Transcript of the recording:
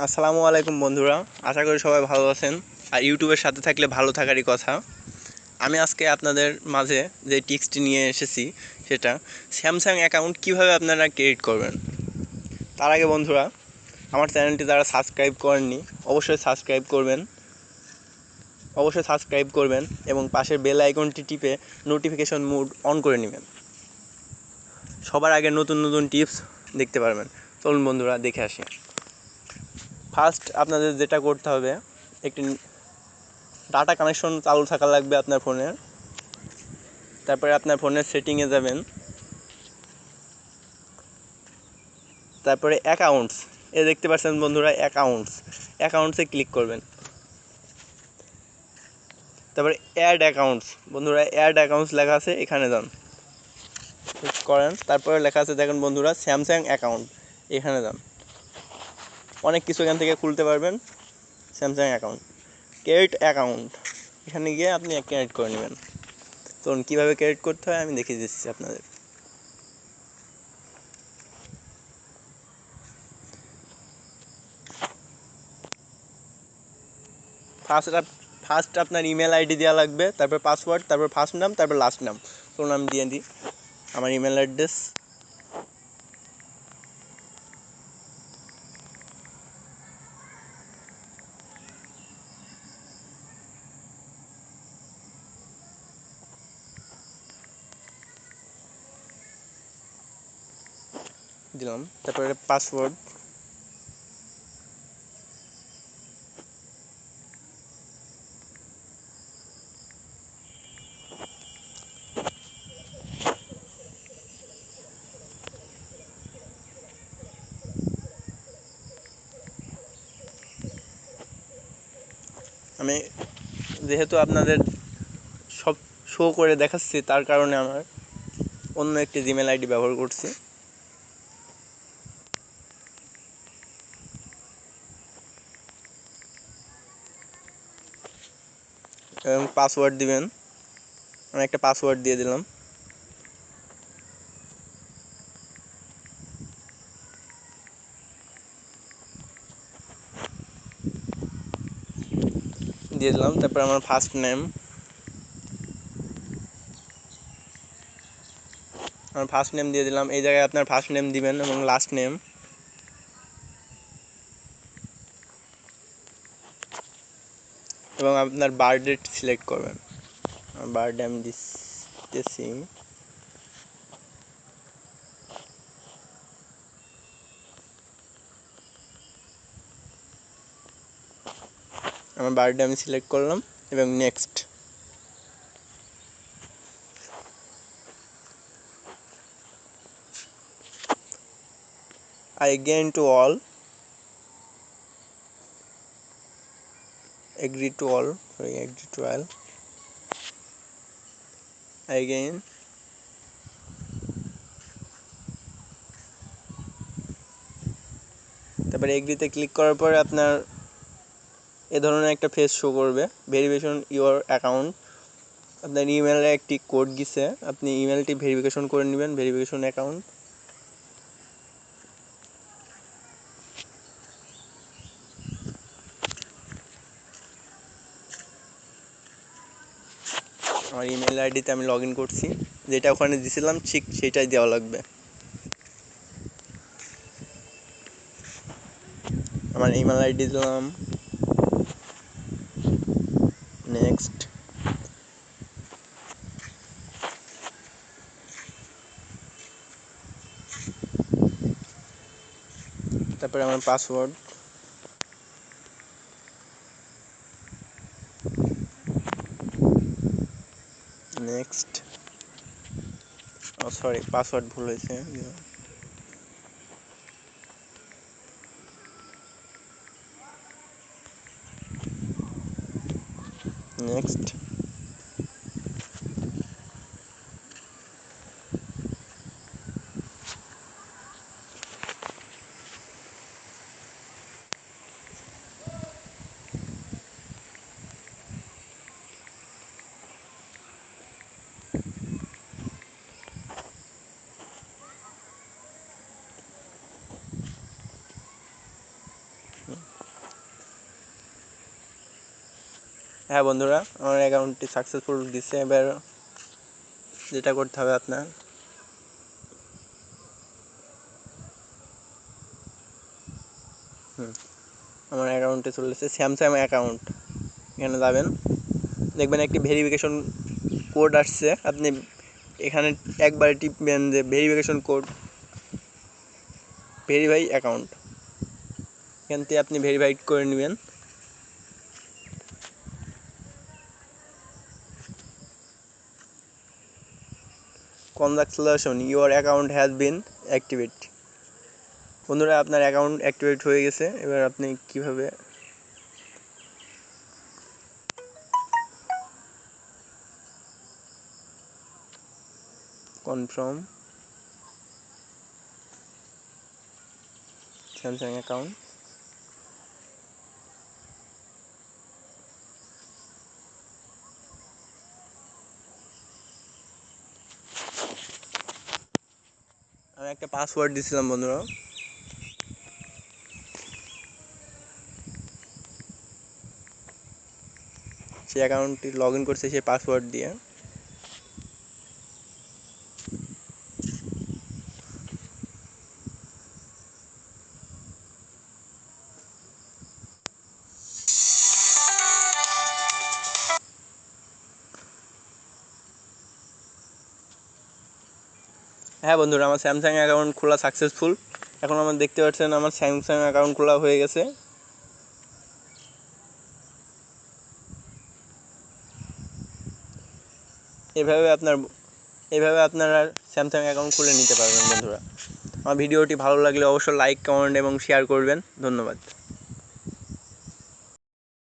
আসসালামু আলাইকুম বন্ধুরা, আশা করি সবাই ভালো আছেন। আর ইউটিউবের সাথে থাকলে ভালো থাকারই কথা। আমি আজকে আপনাদের মাঝে যে টিপসটি নিয়ে এসেছি সেটা স্যামসাং অ্যাকাউন্ট কিভাবে আপনারা ক্রিয়েট করবেন। তার আগে বন্ধুরা, আমার চ্যানেলটি যারা সাবস্ক্রাইব করেননি অবশ্যই সাবস্ক্রাইব করবেন এবং পাশের বেল আইকনটি টিপে নোটিফিকেশন মোড অন করে নেবেন। সবার আগে নতুন নতুন টিপস দেখতে পারবেন। চলুন বন্ধুরা, দেখে আসি। ফার্স্ট আপনাদের যেটা করতে হবে, একটি ডাটা কানেকশন চালু থাকা লাগবে আপনার ফোনে। তারপরে আপনার ফোনের সেটিংয়ে যাবেন, তারপরে অ্যাকাউন্টস দেখতে পাচ্ছেন বন্ধুরা, অ্যাকাউন্টসে ক্লিক করবেন। তারপরে অ্যাড অ্যাকাউন্টস, বন্ধুরা অ্যাড অ্যাকাউন্টস লেখা আছে, এখানে যান, ক্লিক করেন। তারপরে লেখা আছে দেখেন বন্ধুরা স্যামসাং অ্যাকাউন্ট, এখানে যান। অনেক কিছু এখান থেকে খুলতে পারবেন। স্যামসাং অ্যাকাউন্ট, ক্রিয়েট অ্যাকাউন্ট, এখানে গিয়ে আপনি ক্রিয়েট করে নেবেন। তো কীভাবে ক্রিয়েট করতে হয় আমি দেখিয়ে দিচ্ছি আপনাদের। ফার্স্ট আপনার ইমেল আইডি দেওয়া লাগবে, তারপর পাসওয়ার্ড, তারপর ফার্স্ট নাম, তারপর লাস্ট নাম। তো নাম দিয়ে দিই, আমার ইমেল অ্যাড্রেস, দিলাম। তারপরে পাসওয়ার্ড, আমি যেহেতু আপনাদের সব শো করে দেখাচ্ছি তার কারণে আমার অন্য একটি জিমেল আইডি ব্যবহার করছি। এবং পাসওয়ার্ড দিবেন, আমি একটা পাসওয়ার্ড দিয়ে দিলাম। তারপর আমার ফার্স্ট নেম, দিয়ে দিলাম। এই জায়গায় আপনার ফার্স্ট নেম দিবেন এবং লাস্ট নেম, এবং আপনার বার্থ ডেট সিলেক্ট করবেন। বার্থডে আমি দিচ্ছি, আমার বার্থডে আমি সিলেক্ট করলাম এবং next. I agree to all, agree to all, again, তারপরে এগ্রিতে ক্লিক করার পরে আপনার এ ধরনের একটা পেজ শো করবে, ভেরিফিকেশন ইওর অ্যাকাউন্ট। আপনার ইমেলে একটি কোড গেছে, আপনি ইমেলটি ভেরিফিকেশন করে নেবেন, ভেরিফিকেশন অ্যাকাউন্ট। আমার ইমেল আইডিতে আমি লগ ইন করছি, যেটা ওখানে দিয়েছিলাম ঠিক সেইটাই দেওয়া লাগবে। আমার ইমেল আইডি দিলাম, নেক্সট। তারপরে আমার পাসওয়ার্ড, নেক্সট। সরি, পাসওয়ার্ড ভুল হয়েছে, নেক্সট। হ্যাঁ বন্ধুরা, আমার অ্যাকাউন্টটি সাকসেসফুল দিচ্ছে। এবার যেটা করতে হবে আপনার, আমার অ্যাকাউন্টে চলে এসেছে স্যামসাং অ্যাকাউন্ট। এখানে যাবেন, দেখবেন একটি ভেরিফিকেশন কোড আসছে। আপনি এখানে একবারে টিপবেন যে ভেরিফিকেশন কোড, ভেরিফাই অ্যাকাউন্ট। এখান থেকে আপনি ভেরিফাইড করে নেবেন। Congratulation, your account has been activate. বন্ধুরা, আপনার অ্যাকাউন্ট অ্যাক্টিভেট হয়ে গেছে। এবার আপনি কিভাবে কনফার্ম স্যামসাং অ্যাকাউন্ট। আমি একটা পাসওয়ার্ড দিয়েছিলাম বন্ধুরা, সেই অ্যাকাউন্টটি লগ ইন করছে সেই পাসওয়ার্ড দিয়ে। হ্যাঁ বন্ধুরা, আমার স্যামসাং অ্যাকাউন্ট খোলা সাকসেসফুল। এখন আমার দেখতে পাচ্ছেন আমার স্যামসাং অ্যাকাউন্ট খোলা হয়ে গেছে। এভাবে আপনারা স্যামসাং অ্যাকাউন্ট খুলে নিতে পারবেন বন্ধুরা। আমার ভিডিওটি ভালো লাগলে অবশ্যই লাইক, কমেন্ট এবং শেয়ার করবেন। ধন্যবাদ।